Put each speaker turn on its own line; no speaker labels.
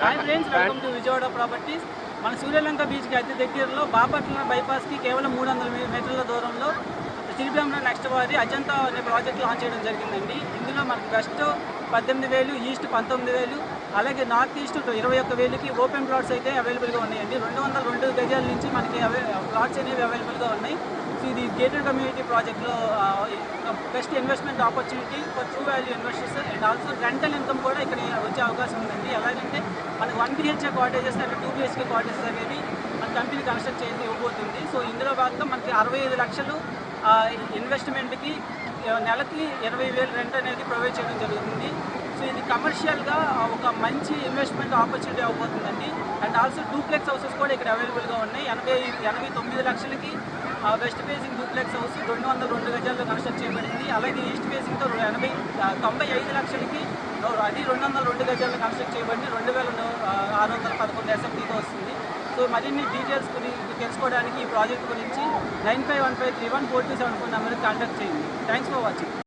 Hi friends, welcome to Vijayawada properties. మన సూర్యలంక బీచ్కి అతి దగ్గరలో బాపట్ల బైపాస్కి కేవలం 300 మీటర్ల దూరంలో శిల్పిఎంలో నెక్స్ట్ వారి అజంతా అనే ప్రాజెక్ట్ లాంచ్ చేయడం జరిగిందండి. ఇందులో మనకు వెస్ట్ 18,000, ఈస్ట్ 19,000, అలాగే నార్త్ ఈస్ట్ 21,000కి ఓపెన్ ప్లాట్స్ అయితే అవైలబుల్గా ఉన్నాయండి. 202 గజాల నుంచి మనకి ప్లాట్స్ అనేవి అవైలబుల్గా ఉన్నాయి. సో ఇది గేటెడ్ కమ్యూనిటీ ప్రాజెక్ట్లో best investment opportunity for true value investors and also rental income కూడా ఇక్కడ వచ్చే అవకాశం ఉందండి. ఎలాగంటే మనకు 1 BHK కాటేజెస్ అంటే 2 BHK కాటేజెస్ అనేది మన కంపెనీ కన్స్ట్రక్ట్ చేసి ఇవ్వబోతుంది. సో ఇందులో భాగంగా మనకి 65 లక్షలు ఇన్వెస్ట్మెంట్కి నెలకి 20,000 రెంట్ అనేది ప్రొవైడ్ చేయడం జరుగుతుంది. సో ఇది కమర్షియల్గా ఒక మంచి ఇన్వెస్ట్మెంట్ ఆపర్చునిటీ అవ్వబోతుందండి. అండ్ ఆల్సో డూప్లెక్స్ హౌసెస్ కూడా ఇక్కడ అవైలబుల్గా ఉన్నాయి. 89 లక్షలకి వెస్ట్ ఫేసింగ్ డూప్లెక్స్ హౌస్ 202 గజాల్లో కన్స్ట్రక్ట్ చేయబడింది. అలాగే ఈస్ట్ ఫేసింగ్తో 95 లక్షలకి అది 202 గజాల్లో కన్స్ట్రక్ట్ చేయబడింది. 2,611 SFTతో వస్తుంది. సో మరిన్ని డీటెయిల్స్ గురించి తెలుసుకోవడానికి ఈ ప్రాజెక్ట్ గురించి 9515314274 నెంబర్కి కాంటాక్ట్ చేయండి. Thanks for watching.